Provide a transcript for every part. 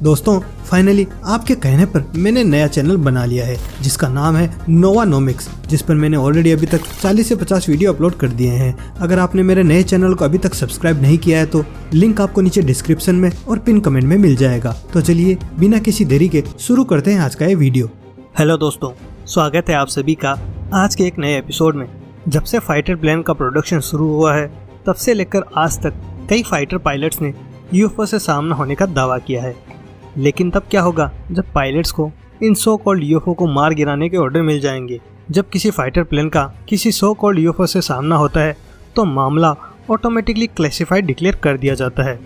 दोस्तों फाइनली आपके कहने पर मैंने नया चैनल बना लिया है जिसका नाम है नोवानोमिक्स, जिस पर मैंने ऑलरेडी अभी तक 40 से 50 वीडियो अपलोड कर दिए हैं। अगर आपने मेरे नए चैनल को अभी तक सब्सक्राइब नहीं किया है तो लिंक आपको नीचे डिस्क्रिप्शन में और पिन कमेंट में मिल जाएगा। तो चलिए बिना किसी देरी के शुरू करते हैं आज का ये वीडियो। हेलो दोस्तों, स्वागत है आप सभी का आज के एक नए एपिसोड में। जब से फाइटर प्लेन का प्रोडक्शन शुरू हुआ है तब से लेकर आज तक कई फाइटर पायलट्स ने यूएफओ से सामना होने का दावा किया है। लेकिन तब क्या होगा जब पायलट्स को इन सो कॉल्ड यूएफओ को मार गिराने के ऑर्डर मिल जाएंगे। जब किसी फाइटर प्लेन का किसी सो कॉल्ड यूएफओ से सामना होता है तो मामला ऑटोमेटिकली क्लासिफाइड डिक्लेयर कर दिया जाता है।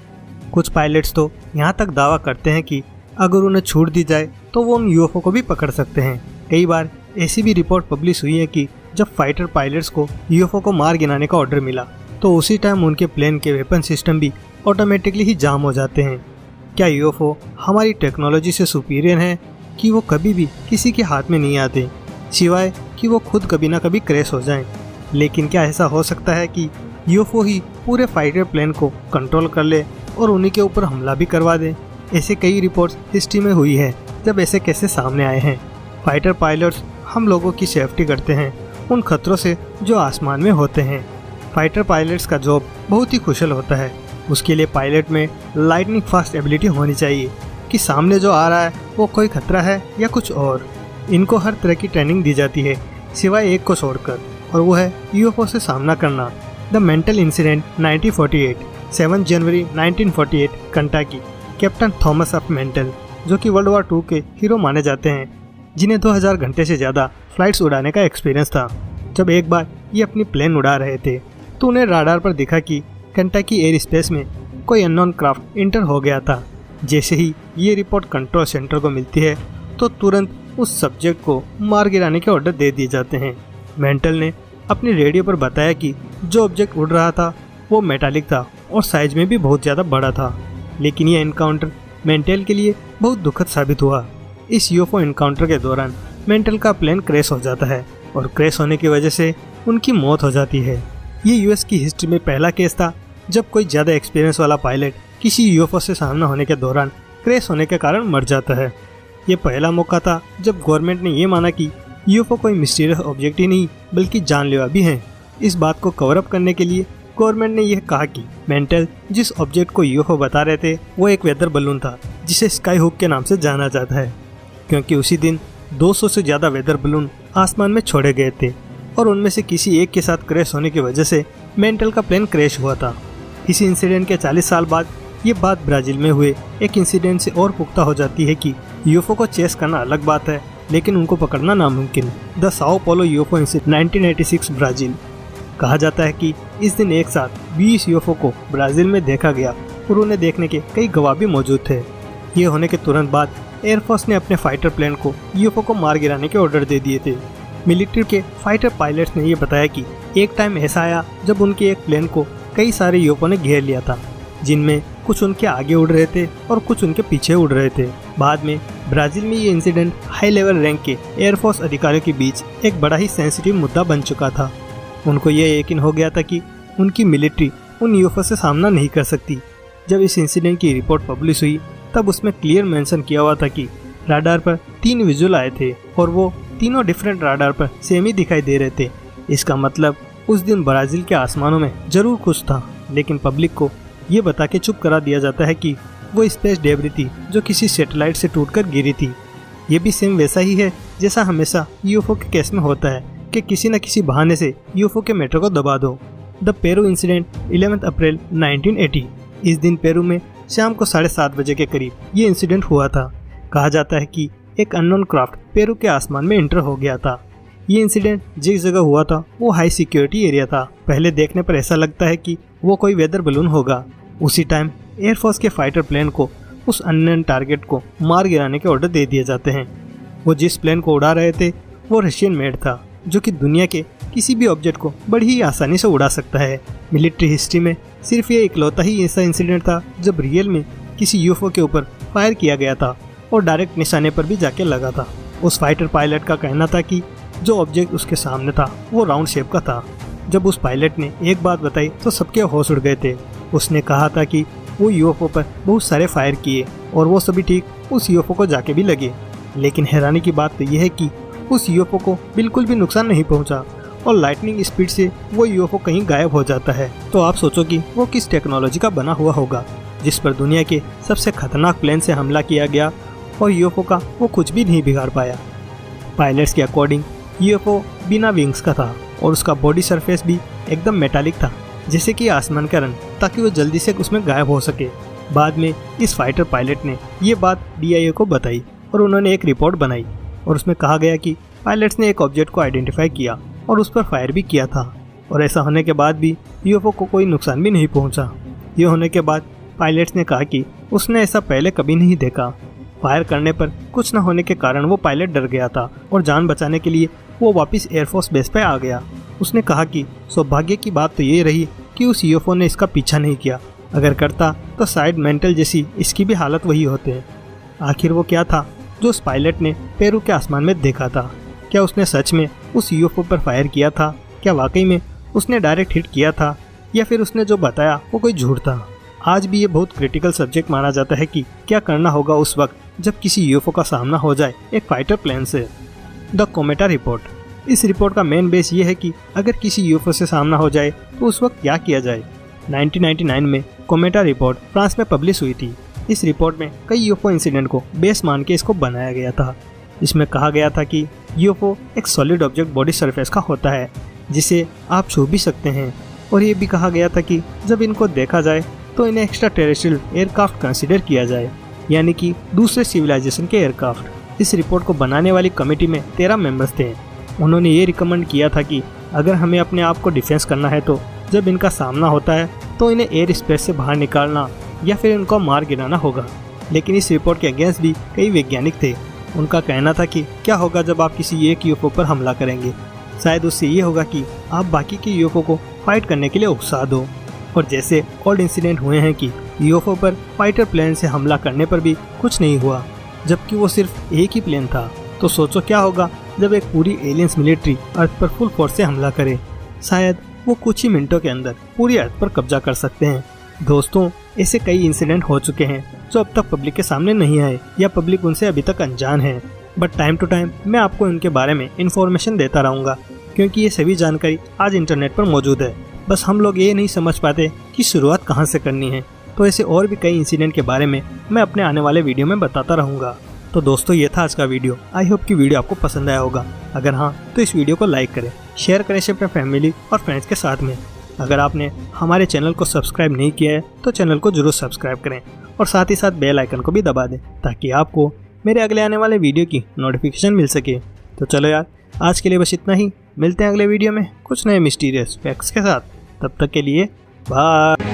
कुछ पायलट्स तो यहाँ तक दावा करते हैं कि अगर उन्हें छूट दी जाए तो वो उन यूएफओ को भी पकड़ सकते हैं। कई बार ऐसी भी रिपोर्ट पब्लिश हुई है कि जब फाइटर पायलट्स को यूएफओ को मार गिराने का ऑर्डर मिला तो उसी टाइम उनके प्लेन के वेपन सिस्टम भी ऑटोमेटिकली ही जाम हो जाते हैं। क्या यूएफओ हमारी टेक्नोलॉजी से सुपीरियर है कि वो कभी भी किसी के हाथ में नहीं आते, सिवाय कि वो खुद कभी ना कभी क्रैश हो जाएं। लेकिन क्या ऐसा हो सकता है कि यूएफओ ही पूरे फाइटर प्लेन को कंट्रोल कर ले और उन्हीं के ऊपर हमला भी करवा दे? ऐसे कई रिपोर्ट्स हिस्ट्री में हुई है जब ऐसे कैसे सामने आए हैं। फाइटर पायलट्स हम लोगों की सेफ्टी करते हैं उन खतरों से जो आसमान में होते हैं। फाइटर पायलट्स का जॉब बहुत ही कुशल होता है। उसके लिए पायलट में लाइटनिंग फास्ट एबिलिटी होनी चाहिए कि सामने जो आ रहा है वो कोई खतरा है या कुछ और। इनको हर तरह की ट्रेनिंग दी जाती है सिवाय एक को छोड़कर, और वो है यूएफओ से सामना करना। द मेंटल इंसिडेंट 1948 7 जनवरी 1948 Kentucky. Captain Thomas F Mantell, जो कि वर्ल्ड वॉर II के हीरो माने जाते हैं, जिन्हें 2000 घंटे से ज़्यादा फ्लाइट्स उड़ाने का एक्सपीरियंस था। जब एक बार ये अपनी प्लेन उड़ा रहे थे तो उन्हें राडार पर दिखा कि कंटाकी एयर स्पेस में कोई अननोन क्राफ्ट इंटर हो गया था। जैसे ही ये रिपोर्ट कंट्रोल सेंटर को मिलती है तो तुरंत उस सब्जेक्ट को मार गिराने के ऑर्डर दे दिए जाते हैं। मेंटल ने अपनी रेडियो पर बताया कि जो ऑब्जेक्ट उड़ रहा था वो मेटालिक था और साइज में भी बहुत ज़्यादा बड़ा था। लेकिन यह एनकाउंटर मेंटल के लिए बहुत दुखद साबित हुआ। इस यूएफओ एनकाउंटर के दौरान मेंटल का प्लेन क्रैश हो जाता है और क्रैश होने की वजह से उनकी मौत हो जाती है। ये यूएस की हिस्ट्री में पहला केस था जब कोई ज़्यादा एक्सपीरियंस वाला पायलट किसी यूएफओ से सामना होने के दौरान क्रैश होने के कारण मर जाता है। ये पहला मौका था जब गवर्नमेंट ने ये माना कि यूएफओ कोई मिस्टीरियस ऑब्जेक्ट ही नहीं बल्कि जानलेवा भी हैं। इस बात को कवर अप करने के लिए गवर्नमेंट ने यह कहा कि मेंटल जिस ऑब्जेक्ट को यूएफओ बता रहे थे वो एक वेदर बलून था जिसे स्काई हुक के नाम से जाना जाता है, क्योंकि उसी दिन 200 से ज़्यादा वेदर बलून आसमान में छोड़े गए थे और उनमें से किसी एक के साथ क्रैश होने की वजह से मेंटल का प्लेन क्रैश हुआ था। इसी इंसिडेंट के 40 साल बाद ये बात ब्राज़ील में हुए एक इंसिडेंट से और पुख्ता हो जाती है कि यूएफओ को चेस करना अलग बात है लेकिन उनको पकड़ना नामुमकिन। The Sao Paulo UFO incident 1986 Brazil. कहा जाता है कि इस दिन एक साथ 20 यूएफओ को ब्राज़ील में देखा गया और उन्हें देखने के कई गवाह भी मौजूद थे। ये होने के तुरंत बाद एयरफोर्स ने अपने फाइटर प्लेन को यूएफओ को मार गिराने के ऑर्डर दे दिए थे। मिलिट्री के फाइटर पायलट्स ने यह बताया कि एक टाइम ऐसा आया जब उनके एक प्लेन को कई सारे यूएफओ ने घेर लिया था, जिनमें कुछ उनके आगे उड़ रहे थे और कुछ उनके पीछे उड़ रहे थे। बाद में ब्राज़ील में ये इंसिडेंट हाई लेवल रैंक के एयरफोर्स अधिकारियों के बीच एक बड़ा ही सेंसिटिव मुद्दा बन चुका था। उनको यह यकीन हो गया था कि उनकी मिलिट्री उन यूएफओ से सामना नहीं कर सकती। जब इस इंसिडेंट की रिपोर्ट पब्लिश हुई तब उसमें क्लियर मेंशन किया हुआ था कि राडार पर 3 विजुअल आए थे और वो तीनों डिफरेंट राडार पर सेम ही दिखाई दे रहे थे। इसका मतलब उस दिन ब्राज़ील के आसमानों में जरूर कुछ था, लेकिन पब्लिक को ये बता के चुप करा दिया जाता है कि वो स्पेस डेब्रिस थी जो किसी सैटेलाइट से टूटकर गिरी थी। ये भी सेम वैसा ही है जैसा हमेशा यूएफओ के केस में होता है कि किसी न किसी बहाने से यूएफओ के मैटर को दबा दो। द पेरू इंसिडेंट 11 अप्रैल 1980। इस दिन पेरू में शाम को 7:30 बजे के करीब ये इंसिडेंट हुआ था। कहा जाता है कि एक अननोन क्राफ्ट पेरू के आसमान में एंटर हो गया था। ये इंसिडेंट जिस जगह हुआ था वो हाई सिक्योरिटी एरिया था। पहले देखने पर ऐसा लगता है कि वो कोई वेदर बलून होगा। उसी टाइम एयरफोर्स के फाइटर प्लेन को उस अननोन टारगेट को मार गिराने के ऑर्डर दे दिए जाते हैं। वो जिस प्लेन को उड़ा रहे थे वो रशियन मेड था, जो कि दुनिया के किसी भी ऑब्जेक्ट को बड़ी ही आसानी से उड़ा सकता है। मिलिट्री हिस्ट्री में सिर्फ ये इकलौता ही ऐसा इंसिडेंट था जब रियल में किसी यूएफओ के ऊपर फायर किया गया था और डायरेक्ट निशाने पर भी जाके लगा था। उस फाइटर पायलट का कहना था कि जो ऑब्जेक्ट उसके सामने था वो राउंड शेप का था। जब उस पायलट ने एक बात बताई तो सबके होश उड़ गए थे। उसने कहा था कि वो यूएफओ पर बहुत सारे फायर किए और वो सभी ठीक उस यूएफओ को जाके भी लगे। लेकिन हैरानी की बात तो यह है कि उस यूएफओ को बिल्कुल भी नुकसान नहीं पहुंचा और लाइटनिंग स्पीड से वो यूएफओ कहीं गायब हो जाता है। तो आप सोचो कि वो किस टेक्नोलॉजी का बना हुआ होगा जिस पर दुनिया के सबसे खतरनाक प्लेन से हमला किया गया और यूएफओ का वो कुछ भी नहीं बिगाड़ पाया। पायलट्स के अकॉर्डिंग यूएफओ बिना विंग्स का था और उसका बॉडी सरफेस भी एकदम मेटालिक था, जैसे कि आसमान का रंग, ताकि वो जल्दी से उसमें गायब हो सके। बाद में इस फाइटर पायलट ने ये बात DIA को बताई और उन्होंने एक रिपोर्ट बनाई और उसमें कहा गया कि पायलट्स ने एक ऑब्जेक्ट को आइडेंटिफाई किया और उस पर फायर भी किया था और ऐसा होने के बाद भी यूएफओ को कोई नुकसान भी नहीं पहुंचा। ये होने के बाद पायलट्स ने कहा कि उसने ऐसा पहले कभी नहीं देखा। फायर करने पर कुछ न होने के कारण वो पायलट डर गया था और जान बचाने के लिए वो वापस एयरफोर्स बेस पे आ गया। उसने कहा कि सौभाग्य की बात तो ये रही कि उस यूएफओ ने इसका पीछा नहीं किया, अगर करता तो शायद मेंटल जैसी इसकी भी हालत वही होते। आखिर वो क्या था जो उस पायलट ने पेरू के आसमान में देखा था? क्या उसने सच में उस यूएफओ पर फायर किया था? क्या वाकई में उसने डायरेक्ट हिट किया था या फिर उसने जो बताया वो कोई झूठ था? आज भी ये बहुत क्रिटिकल सब्जेक्ट माना जाता है कि क्या करना होगा उस वक्त जब किसी यूएफओ का सामना हो जाए एक फाइटर प्लेन से। The COMETA report. इस रिपोर्ट का मेन बेस ये है कि अगर किसी यूएफओ से सामना हो जाए तो उस वक्त क्या किया जाए। 1999 में कोमेटा रिपोर्ट फ्रांस में पब्लिश हुई थी। इस रिपोर्ट में कई यूएफओ इंसिडेंट को बेस मान के इसको बनाया गया था। इसमें कहा गया था कि यूएफओ एक सॉलिड ऑब्जेक्ट बॉडी सरफेस का होता है जिसे आप छू भी सकते हैं, और ये भी कहा गया था कि जब इनको देखा जाए तो इन्हें एक्स्ट्रा टेरेस्ट्रियल एयरक्राफ्ट कंसिडर किया जाए, यानी कि दूसरे सिविलाइजेशन के एयरक्राफ्ट। इस रिपोर्ट को बनाने वाली कमेटी में 13 मेंबर्स थे। उन्होंने ये रिकमेंड किया था कि अगर हमें अपने आप को डिफेंस करना है तो जब इनका सामना होता है तो इन्हें एयर स्पेस से बाहर निकालना या फिर इनको मार गिराना होगा। लेकिन इस रिपोर्ट के अगेंस्ट भी कई वैज्ञानिक थे। उनका कहना था कि क्या होगा जब आप किसी एक यूएफओ पर हमला करेंगे, शायद उससे ये होगा कि आप बाकी के यूएफओ को फाइट करने के लिए उकसा दो। और जैसे ओल्ड इंसिडेंट हुए हैं कि यूएफओ पर फाइटर प्लेन से हमला करने पर भी कुछ नहीं हुआ, जबकि वो सिर्फ एक ही प्लेन था। तो सोचो क्या होगा जब एक पूरी एलियंस मिलिट्री अर्थ पर फुल फोर्स से हमला करे। शायद वो कुछ ही मिनटों के अंदर पूरी अर्थ पर कब्जा कर सकते हैं। दोस्तों, ऐसे कई इंसिडेंट हो चुके हैं जो अब तक पब्लिक के सामने नहीं आए या पब्लिक उनसे अभी तक अनजान है, बट टाइम टू टाइम मैं आपको इनके बारे में इन्फॉर्मेशन देता रहूँगा, क्योंकि ये सभी जानकारी आज इंटरनेट पर मौजूद है। बस हम लोग ये नहीं समझ पाते कि शुरुआत कहाँ से करनी है। तो ऐसे और भी कई इंसिडेंट के बारे में मैं अपने आने वाले वीडियो में बताता रहूँगा। तो दोस्तों, ये था आज का वीडियो। आई होप कि वीडियो आपको पसंद आया होगा। अगर हाँ तो इस वीडियो को लाइक करें, शेयर करें इसे अपने फैमिली और फ्रेंड्स के साथ में। अगर आपने हमारे चैनल को सब्सक्राइब नहीं किया है तो चैनल को जरूर सब्सक्राइब करें और साथ ही साथ बेल आइकन को भी दबा दें ताकि आपको मेरे अगले आने वाले वीडियो की नोटिफिकेशन मिल सके। तो चलो यार, आज के लिए बस इतना ही। मिलते हैं अगले वीडियो में कुछ नए मिस्टीरियस फैक्ट्स के साथ। तब तक के लिए बाय।